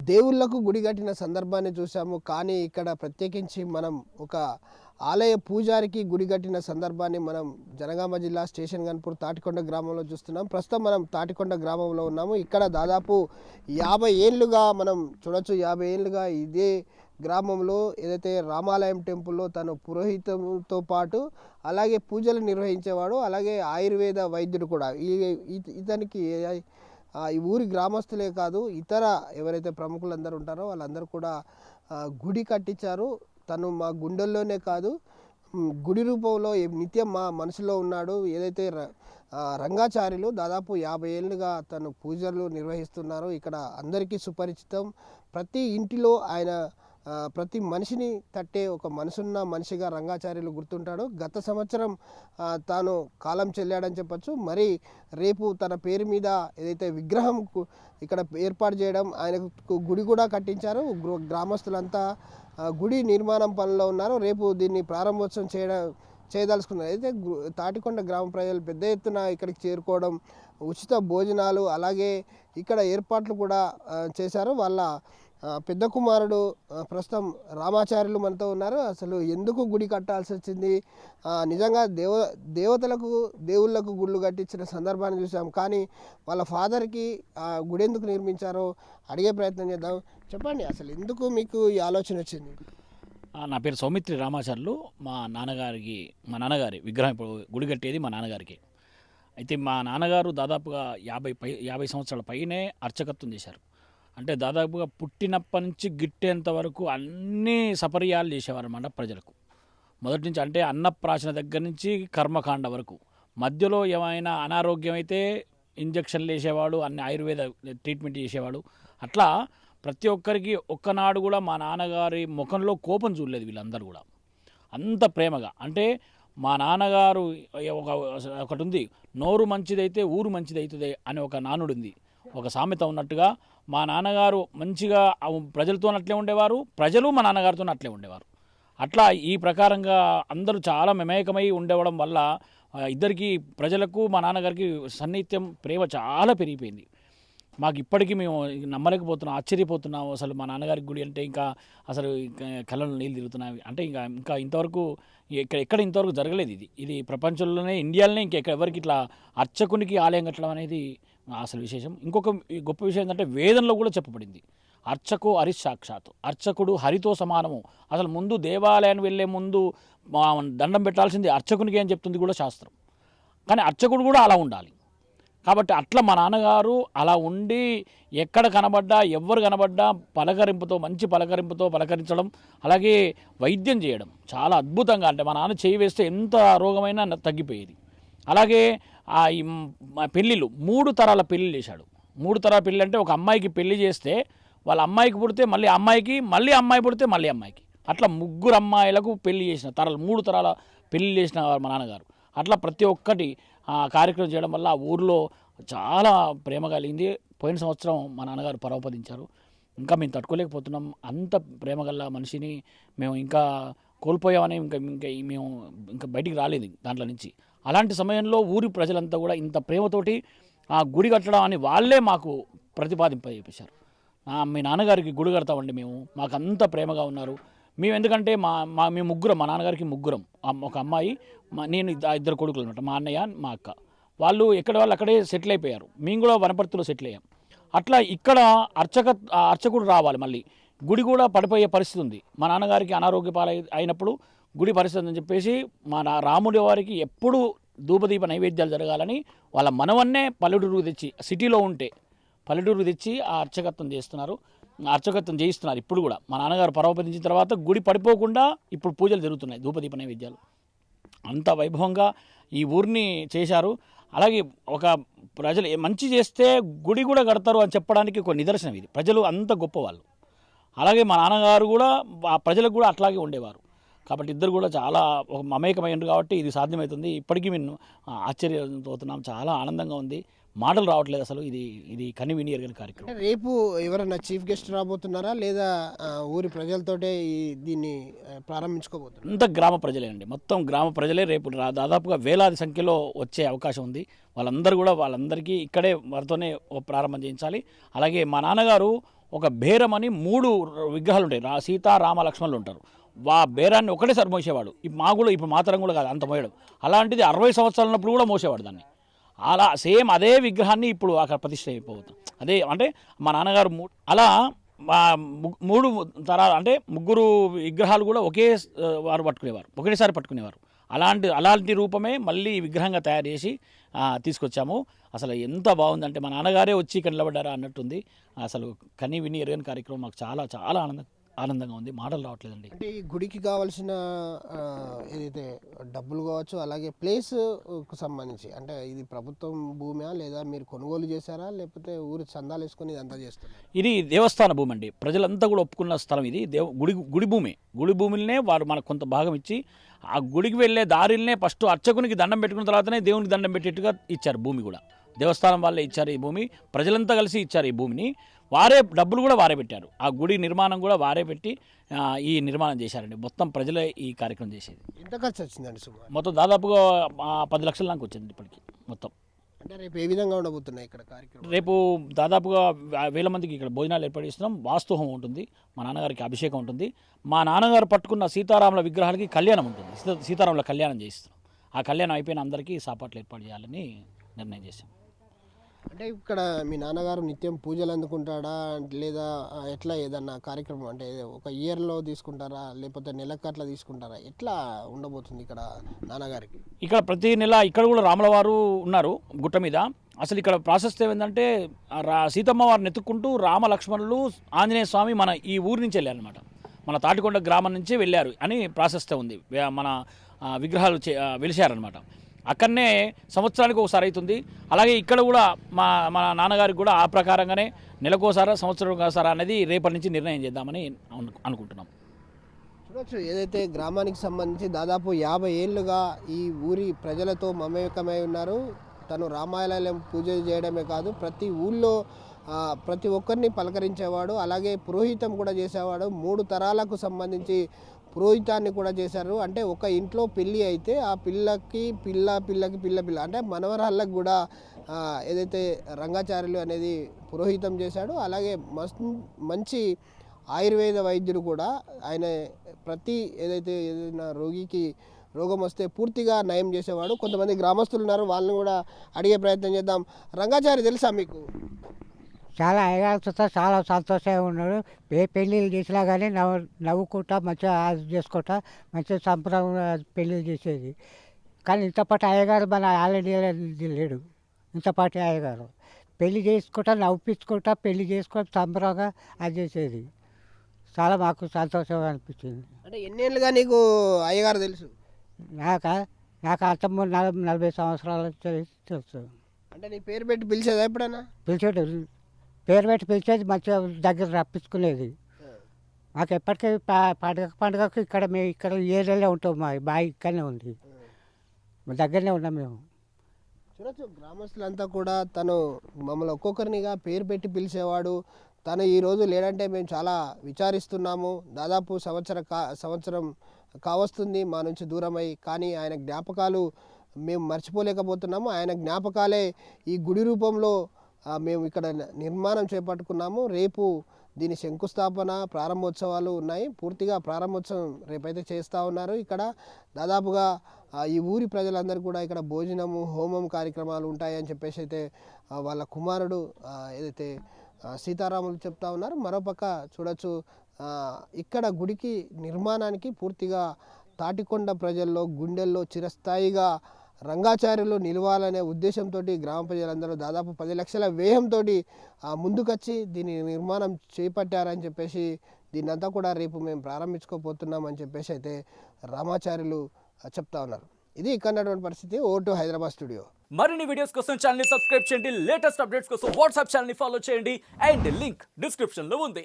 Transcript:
దేవుళ్ళకు గుడి కట్టిన సందర్భాన్ని చూసాము. కానీ ఇక్కడ ప్రత్యేకించి మనం ఒక ఆలయ పూజారికి గుడి కట్టిన సందర్భాన్ని మనం జనగామ జిల్లా స్టేషన్ గన్పూర్ తాటికొండ గ్రామంలో చూస్తున్నాం. ప్రస్తుతం మనం తాటికొండ గ్రామంలో ఉన్నాము. ఇక్కడ దాదాపు 50 ఏళ్ళుగా మనం చూడొచ్చు. 50 ఏళ్ళుగా ఇదే గ్రామంలో ఏదైతే రామాలయం టెంపుల్లో తను పురోహితంతో పాటు అలాగే పూజలు నిర్వహించేవాడు, అలాగే ఆయుర్వేద వైద్యుడు కూడా. ఇతనికి ఈ ఊరి గ్రామస్తులే కాదు, ఇతర ఎవరైతే ప్రముఖులందరూ ఉంటారో వాళ్ళందరూ కూడా గుడి కట్టించారు. తను మా గుండెల్లోనే కాదు, గుడి రూపంలో నిత్యం మా మనసులో ఉన్నాడు. ఏదైతే రంగాచార్యులు దాదాపు 50 ఏళ్ళుగా తను పూజలు నిర్వహిస్తున్నారు. ఇక్కడ అందరికీ సుపరిచితం. ప్రతి ఇంటిలో ఆయన ప్రతి మనిషిని తట్టే ఒక మనసున్న మనిషిగా రంగాచార్యులు గుర్తుంటాడు. గత సంవత్సరం తాను కాలం చెల్లాడని చెప్పచ్చు. మరి రేపు తన పేరు మీద ఏదైతే విగ్రహం ఇక్కడ ఏర్పాటు చేయడం, ఆయనకు గుడి కూడా కట్టించారు. గ్రామస్తులంతా గుడి నిర్మాణం పనిలో ఉన్నారు. రేపు దీన్ని ప్రారంభోత్సవం చేయదలుచుకున్నారు. అయితే తాటికొండ గ్రామ ప్రజలు పెద్ద ఎత్తున ఇక్కడికి చేరుకోవడం, ఉచిత భోజనాలు, అలాగే ఇక్కడ ఏర్పాట్లు కూడా చేశారు. వాళ్ళ పెద్ద కుమారుడు ప్రస్తుతం రామాచార్యులు మనతో ఉన్నారు. అసలు ఎందుకు గుడి కట్టాల్సి వచ్చింది, నిజంగా దేవతలకు దేవుళ్ళకు గుళ్ళు కట్టించిన సందర్భాన్ని చూసాం. కానీ వాళ్ళ ఫాదర్కి గుడి ఎందుకు నిర్మించారో అడిగే ప్రయత్నం చేద్దాం. చెప్పండి, అసలు ఎందుకు మీకు ఈ ఆలోచన వచ్చింది? నా పేరు సౌమిత్రి రామాచార్యులు. మా నాన్నగారి విగ్రహం ఇప్పుడు గుడి కట్టేది మా నాన్నగారికి. అయితే మా నాన్నగారు దాదాపుగా 50 సంవత్సరాల పైనే అర్చకత్వం చేశారు. అంటే దాదాపుగా పుట్టినప్పటి నుంచి గిట్టేంత వరకు అన్నీ సపర్యాలు చేసేవారు అన్నమాట ప్రజలకు. మొదటి నుంచి అంటే అన్నప్రాశన దగ్గర నుంచి కర్మకాండ వరకు. మధ్యలో ఏమైనా అనారోగ్యం అయితే ఇంజక్షన్లు వేసేవాడు, అన్ని ఆయుర్వేద ట్రీట్మెంట్ చేసేవాడు. అట్లా ప్రతి ఒక్కరికి ఒక్కనాడు కూడా మా నాన్నగారి ముఖంలో కోపం చూడలేదు వీళ్ళందరూ కూడా. అంత ప్రేమగా. అంటే మా నాన్నగారు ఒకటి ఉంది, నోరు మంచిదైతే ఊరు మంచిదవుతుంది అనే ఒక నానుడు ఉంది, ఒక సామెత ఉన్నట్టుగా. మా నాన్నగారు మంచిగా ప్రజలతో అట్లే ఉండేవారు, ప్రజలు మా నాన్నగారితో అట్లే ఉండేవారు. అట్లా ఈ ప్రకారంగా అందరూ చాలా మమేకమై ఉండేవడం వల్ల ఇద్దరికి ప్రజలకు మా నాన్నగారికి సన్నిహిత్యం, ప్రేమ చాలా పెరిగిపోయింది. మాకు ఇప్పటికీ మేము నమ్మలేకపోతున్నాం, ఆశ్చర్యపోతున్నాం. అసలు మా నాన్నగారి గుడి అంటే ఇంకా అసలు కళ్ళలో నీళ్ళు తిరుగుతున్నాయి. అంటే ఇంకా ఇంతవరకు ఎక్కడ ఇంతవరకు జరగలేదు. ఇది ప్రపంచంలోనే, ఇండియాలోనే ఎవరికి ఇట్లా అర్చకునికి ఆలయం కట్టడం అనేది అసలు విశేషం. ఇంకొక గొప్ప విషయం ఏంటంటే వేదంలో కూడా చెప్పబడింది, అర్చకు హరిసాక్షాత్, అర్చకుడు హరితో సమానము. అసలు ముందు దేవాలయానికి వెళ్ళే ముందు దండం పెట్టాల్సింది అర్చకునికి అని చెప్తుంది కూడా శాస్త్రం. కానీ అర్చకుడు కూడా అలా ఉండాలి. కాబట్టి అట్లా మా నాన్నగారు అలా ఉండి ఎక్కడ కనబడ్డా, ఎవ్వరు కనబడ్డా మంచి పలకరింపుతో పలకరించడం, అలాగే వైద్యం చేయడం చాలా అద్భుతంగా. అంటే మా నాన్న చేయి వేస్తే ఎంత రోగమైనా తగ్గిపోయేది. అలాగే పెళ్ళిళ్ళు 3 తరాల పెళ్ళిళ్ళు చేశాడు. 3 తరాల పెళ్ళి అంటే ఒక అమ్మాయికి పెళ్లి చేస్తే వాళ్ళ అమ్మాయికి పుడితే మళ్ళీ అమ్మాయికి, మళ్ళీ అమ్మాయి పుడితే మళ్ళీ అమ్మాయికి, అట్లా 3 అమ్మాయిలకు పెళ్లి చేసిన 3 తరాల పెళ్లి చేసిన మా నాన్నగారు. అట్లా ప్రతి ఒక్కటి కార్యక్రమం చేయడం వల్ల ఆ ఊరిలో చాలా ప్రేమ కలిగింది. పోయిన సంవత్సరం మా నాన్నగారు పరమపదించారు. ఇంకా మేము తట్టుకోలేకపోతున్నాం. అంత ప్రేమ గల మనిషిని మేము ఇంకా కోల్పోయామని మేము ఇంకా బయటికి రాలేదు దాంట్లో నుంచి. అలాంటి సమయంలో ఊరి ప్రజలంతా కూడా ఇంత ప్రేమతోటి ఆ గుడి కట్టడం అని వాళ్ళే మాకు ప్రతిపాదింపజేశారు. మీ నాన్నగారికి గుడి కడతామండి మేము, మాకు అంత ప్రేమగా ఉన్నారు మేము. ఎందుకంటే మేము ముగ్గురం, మా నాన్నగారికి ముగ్గురం, ఒక అమ్మాయి, నేను 2 కొడుకులు అనమాట, మా అన్నయ్య మా అక్క. వాళ్ళు వాళ్ళు అక్కడే సెటిల్ అయిపోయారు. మేము కూడా వనపర్తిలో సెటిల్ అయ్యాం. అట్లా ఇక్కడ అర్చకుడు రావాలి, మళ్ళీ గుడి కూడా పడిపోయే పరిస్థితి ఉంది. మా నాన్నగారికి అనారోగ్య అయినప్పుడు గుడి పరిస్థితి అని చెప్పేసి మా రాముడి వారికి ఎప్పుడు ధూపదీప నైవేద్యాలు జరగాలని వాళ్ళ మనవన్నే పల్లెటూరు తెచ్చి, సిటీలో ఉంటే పల్లెటూరు తెచ్చి ఆ అర్చకత్వం చేయిస్తున్నారు ఇప్పుడు కూడా. మా నాన్నగారు పరమపదించిన తర్వాత గుడి పడిపోకుండా ఇప్పుడు పూజలు జరుగుతున్నాయి, ధూపదీప నైవేద్యాలు. అంత వైభవంగా ఈ ఊరిని చేశారు. అలాగే ఒక ప్రజలు మంచి చేస్తే గుడి కూడా కడతారు అని చెప్పడానికి ఒక నిదర్శనం ఇది. ప్రజలు అంత గొప్పవాళ్ళు. అలాగే మా నాన్నగారు కూడా ఆ ప్రజలకు కూడా అట్లాగే ఉండేవారు. కాబట్టి ఇద్దరు కూడా చాలా ఒక మమేకమైనరు కాబట్టి ఇది సాధ్యమవుతుంది. ఇప్పటికీ మేము ఆశ్చర్యపోతున్నాం, చాలా ఆనందంగా ఉంది, మాటలు రావట్లేదు అసలు. ఇది కని విని ఎరగని కార్యక్రమం. రేపు ఎవరైనా చీఫ్ గెస్ట్ రాబోతున్నారా, లేదా ఊరి ప్రజలతోటే దీన్ని ప్రారంభించుకోబోతున్నారు? అంత గ్రామ ప్రజలే అండి, మొత్తం గ్రామ ప్రజలే. రేపు దాదాపుగా వేలాది సంఖ్యలో వచ్చే అవకాశం ఉంది. వాళ్ళందరికీ ఇక్కడే వారితోనే ప్రారంభం చేయించాలి. అలాగే మా నాన్నగారు ఒక బేరం అని 3 విగ్రహాలు ఉంటాయి. సీత రామ లక్ష్మణులు ఉంటారు. బేరాన్ని ఒకటేసారి మోసేవాడు. ఇప్పుడు మా తరం కూడా కాదు అంత మోయడం. అలాంటిది 60 సంవత్సరాలు ఉన్నప్పుడు కూడా మోసేవాడు దాన్ని. అలా సేమ్ అదే విగ్రహాన్ని ఇప్పుడు అక్కడ ప్రతిష్ఠ అయిపోతుంది. అదే అంటే మా నాన్నగారు అలా మూడు తరాలు అంటే 3 విగ్రహాలు కూడా వారు పట్టుకునేవారు, ఒకటేసారి పట్టుకునేవారు. అలాంటి రూపమే మళ్ళీ విగ్రహంగా తయారు చేసి తీసుకొచ్చాము. అసలు ఎంత బాగుందంటే మా నాన్నగారే వచ్చి ఇక్కడ నిలబడ్డారా అన్నట్టుంది. అసలు కని విని ఎరగని కార్యక్రమం మాకు చాలా చాలా ఆనందంగా ఉంది. మాటలు రావట్లేదండి. అంటే ఈ గుడికి కావాల్సిన ఏదైతే డబ్బులు కావచ్చు, అలాగే ప్లేస్కు సంబంధించి అంటే ఇది ప్రభుత్వం భూమా లేదా మీరు కొనుగోలు చేశారా, లేకపోతే ఊరు చందాలు వేసుకొని ఇదంతా చేస్తున్నారు? ఇది దేవస్థాన భూమి అండి. ప్రజలంతా కూడా ఒప్పుకున్న స్థలం ఇది. గుడి భూమి. గుడి భూమిలోనే వారు మనకు కొంత భాగం ఇచ్చి ఆ గుడికి వెళ్ళే దారిలోనే ఫస్ట్ అర్చకునికి దండం పెట్టుకున్న తర్వాతనే దేవునికి దండం పెట్టేట్టుగా ఇచ్చారు భూమి కూడా. దేవస్థానం వాళ్ళే ఇచ్చారు ఈ భూమి. ప్రజలంతా కలిసి ఇచ్చారు ఈ భూమిని. డబ్బులు కూడా వారే పెట్టారు. ఆ గుడి నిర్మాణం కూడా వారే పెట్టి ఈ నిర్మాణం చేశారండి. మొత్తం ప్రజలే ఈ కార్యక్రమం చేసేది. ఎంత ఖర్చు వచ్చిందండి సుమారు? మొత్తం దాదాపుగా 10 లక్షల దాకా వచ్చింది ఇప్పటికి మొత్తం. అంటే రేపు ఏ విధంగా ఉండబోతున్నాయి ఇక్కడ కార్యక్రమం? రేపు దాదాపుగా 1000 మందికి ఇక్కడ భోజనాలు ఏర్పాటు చేస్తున్నాం. వాస్తుహోమం ఉంటుంది, మా నాన్నగారికి అభిషేకం ఉంటుంది, మా నాన్నగారు పట్టుకున్న సీతారాముల విగ్రహాలకి కళ్యాణం ఉంటుంది. సీతారాముల కళ్యాణం చేయిస్తున్నాం. ఆ కళ్యాణం అయిపోయిన అందరికీ సాపాట్లు ఏర్పాటు చేయాలని నిర్ణయం చేశాం. అంటే ఇక్కడ మీ నాన్నగారు నిత్యం పూజలు అందుకుంటాడా, లేదా ఎట్లా ఏదన్నా కార్యక్రమం అంటే ఒక ఇయర్లో తీసుకుంటారా, లేకపోతే నెలకు అట్లా తీసుకుంటారా, ఎట్లా ఉండబోతుంది ఇక్కడ నాన్నగారికి? ఇక్కడ ప్రతి నెల ఇక్కడ కూడా రాముల వారు ఉన్నారు గుట్ట మీద. అసలు ఇక్కడ ప్రాసెస్ ఏమైందంటే సీతమ్మ వారిని ఎత్తుక్కుంటూ రామ లక్ష్మణులు ఆంజనేయ స్వామి మన ఈ ఊరి నుంచి వెళ్ళారనమాట. మన తాటికొండ గ్రామం నుంచి వెళ్ళారు అని ప్రాసెస్ ఉంది. మన విగ్రహాలు వెలిశారనమాట. అక్కడనే సంవత్సరానికి ఒకసారి అవుతుంది. అలాగే ఇక్కడ కూడా మా నాన్నగారికి కూడా ఆ ప్రకారంగానే నెలకోసారా సంవత్సరం ఒకసారా అనేది రేపటి నుంచి నిర్ణయం చేద్దామని అనుకుంటున్నాం. చూడొచ్చు, ఏదైతే గ్రామానికి సంబంధించి దాదాపు 50 ఏళ్ళుగా ఈ ఊరి ప్రజలతో మమేకమై ఉన్నారు. తను రామాలయం పూజ చేయడమే కాదు, ప్రతి ఊళ్ళో ప్రతి ఒక్కరిని పలకరించేవాడు. అలాగే పురోహితం కూడా చేసేవాడు. 3 తరాలకు సంబంధించి పురోహితాన్ని కూడా చేశారు. అంటే ఒక ఇంట్లో పెళ్ళి అయితే ఆ పిల్లకి పిల్ల అంటే మనవరాళ్ళకు కూడా ఏదైతే రంగాచార్యులు అనేది పురోహితం చేశాడు. అలాగే మంచి ఆయుర్వేద వైద్యుడు కూడా. ఆయన ఏదైనా రోగికి రోగం వస్తే పూర్తిగా నయం చేసేవాడు. కొంతమంది గ్రామస్తులు ఉన్నారు, వాళ్ళని కూడా అడిగే ప్రయత్నం చేద్దాం. రంగాచారి తెలుసా మీకు? చాలా అయ్యాలతో చాలా సంతోషంగా ఉన్నాడు. ఏ పెళ్ళిళ్ళు చేసినా కానీ నవ్వుకుంటా మంచిగా చేసుకుంటా మంచిగా సంప్రదాయంగా పెళ్ళిళ్ళు చేసేది. కానీ ఇంతపాటి అయ్యగారు మన ఆల్రెడీ లేడు. ఇంతపాటి అయ్యగారు పెళ్లి చేసుకుంటా నవ్వుపించుకుంటా పెళ్లి చేసుకొని సంబరంగా అది చేసేది. చాలా మాకు సంతోషంగా అనిపించింది. అంటే ఎన్నేళ్ళుగా నీకు అయ్యగారు తెలుసు? నాకు అంతకుముందు 40 సంవత్సరాల తెలుసు. అంటే నీ పేరు పెట్టి పిలిచేదా ఎప్పుడైనా? పిలిచేది, పేరు పెట్టి పిలిచేది, మంచిగా దగ్గర రప్పించుకునేది. మాకు ఎప్పటికీ పండుగకు ఇక్కడ ఏరియాలో ఉంటాం. మా బావి ఇక్కడనే ఉంది, దగ్గరనే ఉన్నాం మేము. చూడొచ్చు, గ్రామస్తులంతా కూడా తను మమ్మల్ని ఒక్కొక్కరినిగా పేరు పెట్టి పిలిచేవాడు. తను ఈరోజు లేడంటే మేము చాలా విచారిస్తున్నాము. దాదాపు సంవత్సరం కావస్తుంది మా నుంచి దూరమై, కానీ ఆయన జ్ఞాపకాలు మేము మర్చిపోలేకపోతున్నాము. ఆయన జ్ఞాపకాలే ఈ గుడి రూపంలో మేము ఇక్కడ నిర్మాణం చేపట్టుకున్నాము. రేపు దీని శంకుస్థాపన ప్రారంభోత్సవాలు ఉన్నాయి. పూర్తిగా ప్రారంభోత్సవం రేపైతే చేస్తూ ఉన్నారు. ఇక్కడ దాదాపుగా ఈ ఊరి ప్రజలందరూ కూడా ఇక్కడ భోజనము హోమం కార్యక్రమాలు ఉంటాయని చెప్పేసి అయితే వాళ్ళ కుమారుడు ఏదైతే సీతారాములు చెప్తా ఉన్నారు. మరోపక్క చూడొచ్చు, ఇక్కడ గుడికి నిర్మాణానికి పూర్తిగా తాటికొండ ప్రజల్లో గుండెల్లో చిరస్థాయిగా రంగాచార్యులు నిలవాలనే ఉద్దేశంతో గ్రామ ప్రజలందరూ దాదాపు 10 లక్షల వ్యయంతో ముందుకొచ్చి దీని నిర్మాణం చేపట్టారని చెప్పేసి దీన్నంతా కూడా రేపు మేము ప్రారంభించుకోబోతున్నామని చెప్పేసి అయితే రామాచార్యులు చెప్తా ఉన్నారు. ఇది ఇక్కడ పరిస్థితి. Vote Hyderabad studio. మరిన్ని వీడియోస్ కోసం ఛానల్ ని సబ్స్క్రైబ్ చేయండి. లేటెస్ట్ అప్డేట్స్ కోసం వాట్సాప్ ఛానల్ ని ఫాలో చేయండి. అండ్ లింక్ డిస్క్రిప్షన్ లో ఉంది.